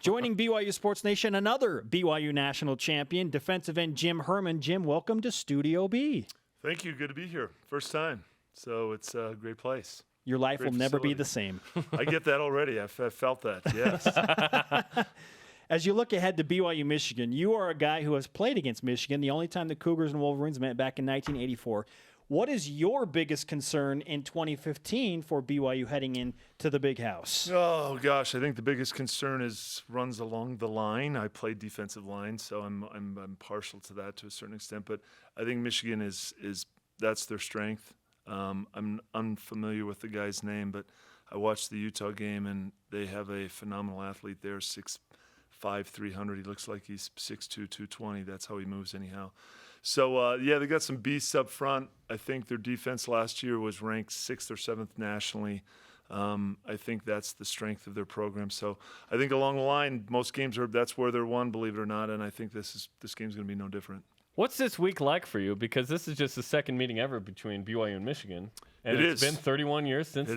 Joining BYU Sports Nation, another BYU national champion, defensive end Jim Herrmann. Jim, welcome to Studio B. Thank you. Good to be here. First time. So it's a great place. Your life will never be the same. I get that already. I've felt that, yes. As you look ahead to BYU Michigan, you are a guy who has played against Michigan, the only time the Cougars and Wolverines met back in 1984. What is your biggest concern in 2015 for BYU heading into the big house? Oh, gosh. I think the biggest concern runs along the line. I played defensive line, so I'm partial to that to a certain extent. But I think Michigan is that's their strength. I'm unfamiliar with the guy's name, but I watched the Utah game, and they have a phenomenal athlete there, 6'5", 300. He looks like he's 6'2", 220. That's how he moves anyhow. So, they got some beasts up front. I think their defense last year was ranked 6th or 7th nationally. I think that's the strength of their program. So I think along the line, most games that's where they're won, believe it or not, and I think this game's going to be no different. What's this week like for you? Because this is just the second meeting ever between BYU and Michigan. And it's been 31 years since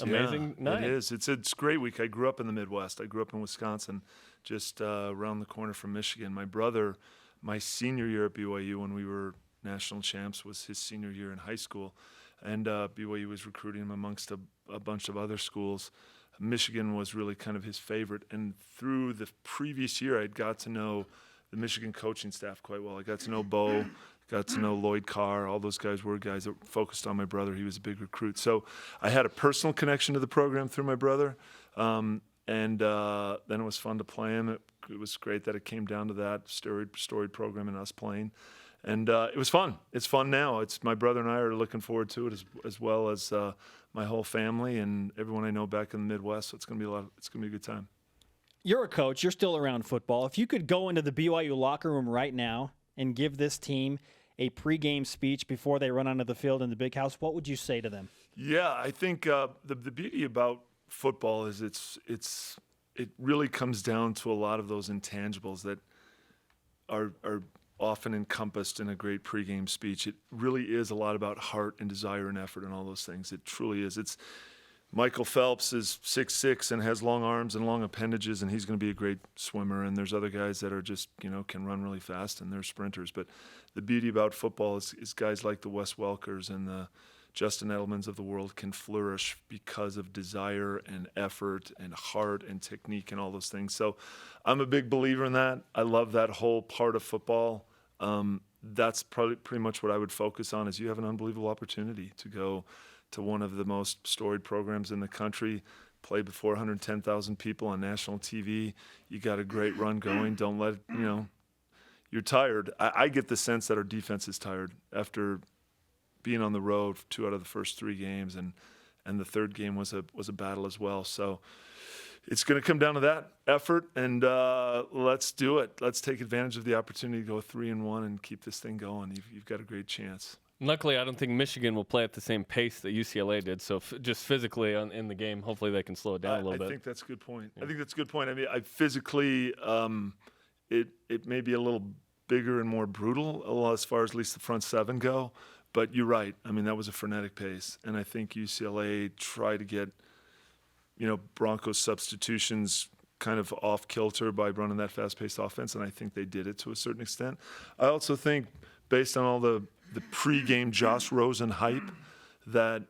amazing night. It is. It's a great week. I grew up in the Midwest. I grew up in Wisconsin, just around the corner from Michigan. My brother, my senior year at BYU when we were national champs, was his senior year in high school. And BYU was recruiting him amongst a bunch of other schools. Michigan was really kind of his favorite. And through the previous year, I got to know the Michigan coaching staff quite well. I got to know Bo, got to know Lloyd Carr. All those guys were guys that focused on my brother. He was a big recruit. So I had a personal connection to the program through my brother. And then it was fun to play him. It was great that it came down to that storied program and us playing. And it was fun. It's fun now. It's my brother and I are looking forward to it as well as my whole family and everyone I know back in the Midwest. So it's going to be a good time. You're a coach. You're still around football. If you could go into the BYU locker room right now and give this team a pregame speech before they run onto the field in the big house, what would you say to them? Yeah, I think the beauty about football is it really comes down to a lot of those intangibles that are often encompassed in a great pregame speech. It really is a lot about heart and desire and effort and all those things. It truly is. Michael Phelps is 6'6" and has long arms and long appendages, and he's going to be a great swimmer. And there's other guys that are just, can run really fast, and they're sprinters. But the beauty about football is guys like the Wes Welkers and the Justin Edelmans of the world can flourish because of desire and effort and heart and technique and all those things. So I'm a big believer in that. I love that whole part of football. That's probably pretty much what I would focus on. Is you have an unbelievable opportunity to go to one of the most storied programs in the country, play before 110,000 people on national TV. You got a great run going. Don't let you're tired. I get the sense that our defense is tired after being on the road 2 out of the first 3 games, and the third game was a battle as well. So it's going to come down to that effort, and let's do it. Let's take advantage of the opportunity to go 3-1 and keep this thing going. You've got a great chance. Luckily, I don't think Michigan will play at the same pace that UCLA did. So just physically in the game, hopefully they can slow it down a little bit. I think that's a good point. Yeah. I think that's a good point. I mean, physically, it may be a little bigger and more brutal as far as at least the front 7 go. But you're right. I mean, that was a frenetic pace. And I think UCLA tried to get, Broncos substitutions kind of off kilter by running that fast-paced offense, and I think they did it to a certain extent. I also think, based on all the pregame Josh Rosen hype, that,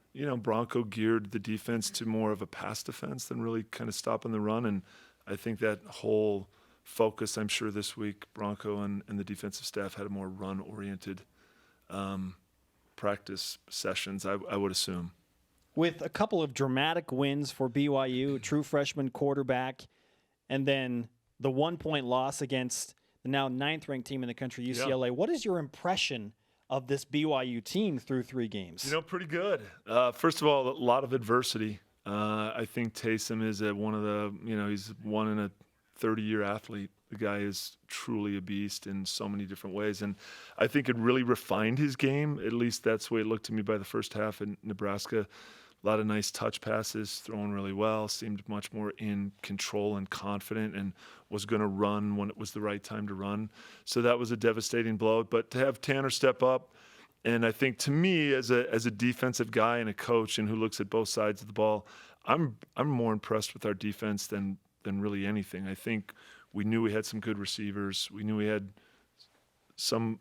Bronco geared the defense to more of a pass defense than really kind of stopping the run. And I think that whole focus, I'm sure this week, Bronco and the defensive staff had a more run-oriented practice sessions, I would assume. With a couple of dramatic wins for BYU, true freshman quarterback, and then the 1-point loss against the now 9th-ranked team in the country, UCLA, What is your impression of this BYU team through 3 games? Pretty good. First of all, a lot of adversity. I think Taysom is one of the, he's 1 in a 30-year athlete. The guy is truly a beast in so many different ways. And I think it really refined his game. At least that's the way it looked to me by the first half in Nebraska. A lot of nice touch passes, throwing really well, seemed much more in control and confident, and was going to run when it was the right time to run. So that was a devastating blow. But to have Tanner step up, and I think to me as a defensive guy and a coach and who looks at both sides of the ball, I'm more impressed with our defense than really anything. I think we knew we had some good receivers. We knew we had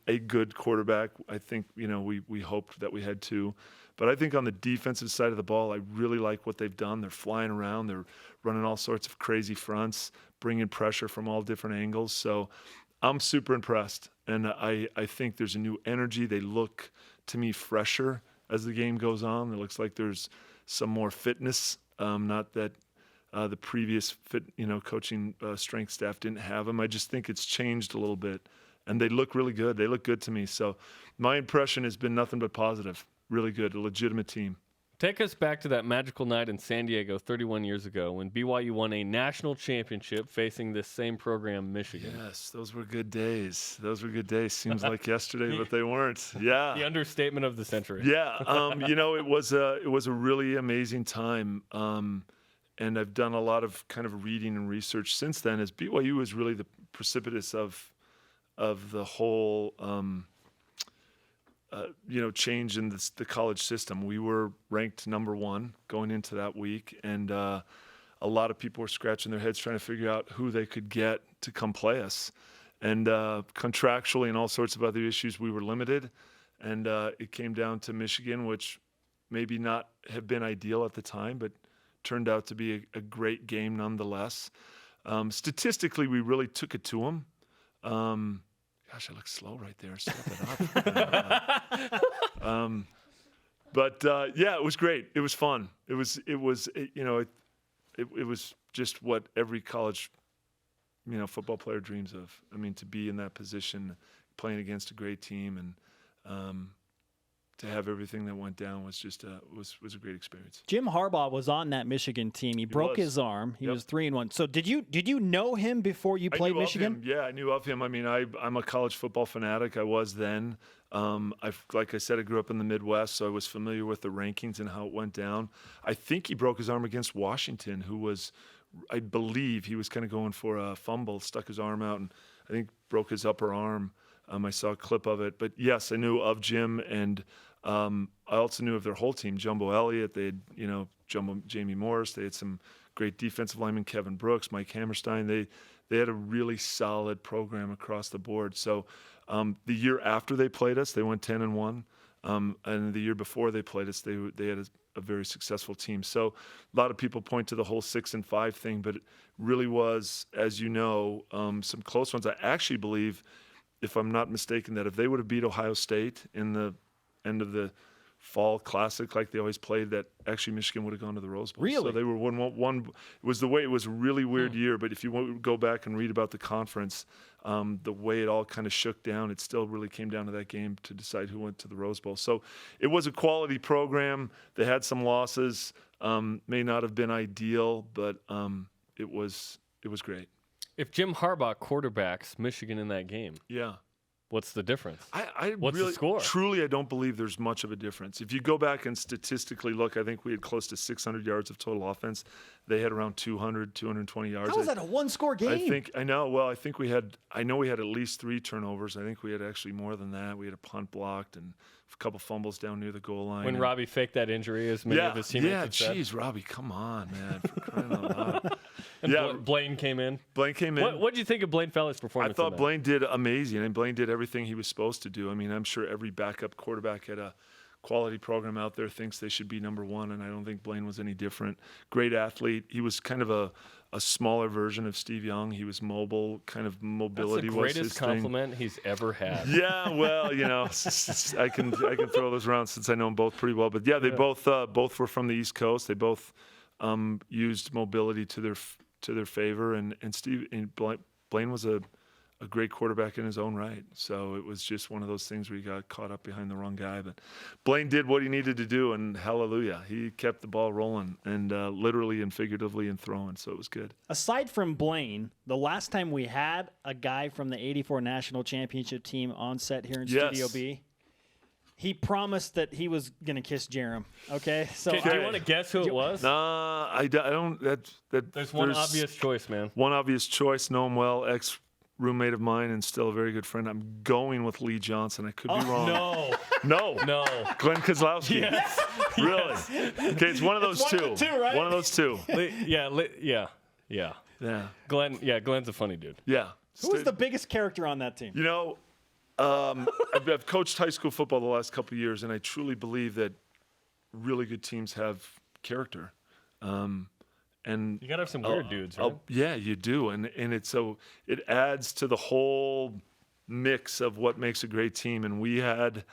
a good quarterback. I think, we hoped that we had two. But I think on the defensive side of the ball, I really like what they've done. They're flying around. They're running all sorts of crazy fronts, bringing pressure from all different angles. So I'm super impressed. And I think there's a new energy. They look, to me, fresher as the game goes on. It looks like there's some more fitness. Not that the previous coaching strength staff didn't have them. I just think it's changed a little bit. And they look really good. They look good to me. So my impression has been nothing but positive. Really good, a legitimate team. Take us back to that magical night in San Diego 31 years ago when BYU won a national championship facing this same program, Michigan. Yes, those were good days. Seems like yesterday, but they weren't. Yeah. The understatement of the century. Yeah. It was a really amazing time. And I've done a lot of kind of reading and research since then, as BYU was really the precipitous of the whole change in the college system. We were ranked number 1 going into that week, and a lot of people were scratching their heads trying to figure out who they could get to come play us. And contractually and all sorts of other issues, we were limited. And it came down to Michigan, which maybe not have been ideal at the time, but turned out to be a great game nonetheless. Statistically, we really took it to them. Gosh, I look slow right there. Step it up. But it was great. It was fun. It was just what every college, football player dreams of. I mean, to be in that position, playing against a great team, and to have everything that went down was just was a great experience. Jim Harbaugh was on that Michigan team. He broke his arm. He was 3-1. So did you know him before you played Michigan? Yeah, I knew of him. I mean, I'm a college football fanatic. I was then. Like I said, I grew up in the Midwest, so I was familiar with the rankings and how it went down. I think he broke his arm against Washington, who was, I believe, he was kind of going for a fumble, stuck his arm out, and I think broke his upper arm. I saw a clip of it. But yes, I knew of Jim, and I also knew of their whole team. Jumbo Elliott, they had, Jamie Morris. They had some great defensive linemen, Kevin Brooks, Mike Hammerstein. They had a really solid program across the board. So the year after they played us, they went 10-1. And the year before they played us, they had a very successful team. So a lot of people point to the whole 6-5 thing, but it really was, as you know, some close ones. I actually believe, if I'm not mistaken, that if they would have beat Ohio State in the end of the fall classic like they always played, that actually Michigan would have gone to the Rose Bowl. Really? So they were one. It was a really weird year, but if you go back and read about the conference, the way it all kind of shook down, it still really came down to that game to decide who went to the Rose Bowl. So it was a quality program. They had some losses, may not have been ideal, but it was great. If Jim Harbaugh quarterbacks Michigan in that game, yeah. What's the difference? What's the score? Truly, I don't believe there's much of a difference. If you go back and statistically look, I think we had close to 600 yards of total offense. They had around 200, 220 yards. How was that a one-score game? I know we had at least 3 turnovers. I think we had actually more than that. We had a punt blocked and a couple fumbles down near the goal line. When Robbie faked that injury, as many of his teammates had said. Geez, Robbie, come on, man. For crying out loud. And Blaine came in. What did you think of Blaine Fowler's performance? I thought Blaine did amazing, and Blaine did everything he was supposed to do. I mean, I'm sure every backup quarterback at a quality program out there thinks they should be number 1, and I don't think Blaine was any different. Great athlete. He was kind of a smaller version of Steve Young. He was mobile, kind of mobility was his thing. That's the greatest compliment he's ever had. Yeah, well, I can throw those around since I know them both pretty well. But yeah, they both were from the East Coast. They both used mobility to their favor, and Blaine was a great quarterback in his own right. So it was just one of those things where he got caught up behind the wrong guy. But Blaine did what he needed to do, and hallelujah, he kept the ball rolling, and literally and figuratively and throwing. So it was good. Aside from Blaine, the last time we had a guy from the '84 national championship team on set here in Studio B, he promised that he was going to kiss Jerem. Okay? So do you want to guess who it was? Nah, I don't. There's one obvious choice, man. One obvious choice. Know him well. Ex-roommate of mine and still a very good friend. I'm going with Lee Johnson. I could be wrong. No. Glenn Kozlowski. Yes. Really? Okay, it's one of those two. One of the two, right? One of those two. Yeah. Yeah. Glenn's a funny dude. Yeah. Who was the biggest character on that team? You know, I've coached high school football the last couple of years, and I truly believe that really good teams have character. And you gotta have some weird dudes, right? Yeah, you do, and it adds to the whole mix of what makes a great team. And we had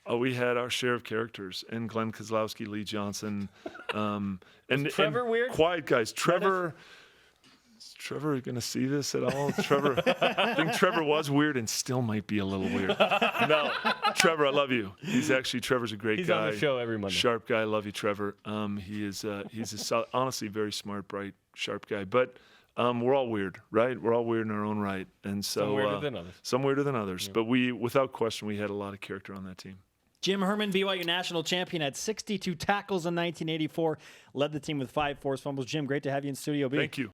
our share of characters, and Glenn Kozlowski, Lee Johnson, and Trevor weird? Quiet guys. Is Trevor going to see this at all? I think Trevor was weird and still might be a little weird. No, Trevor, I love you. Trevor's a great guy. He's on the show every Monday. Sharp guy. Love you, Trevor. He's honestly very smart, bright, sharp guy. But we're all weird, right? We're all weird in our own right. And so some weirder than others. Some weirder than others. Yeah. But without question, we had a lot of character on that team. Jim Herrmann, BYU national champion, had 62 tackles in 1984, led the team with 5 forced fumbles. Jim, great to have you in Studio B. Thank you.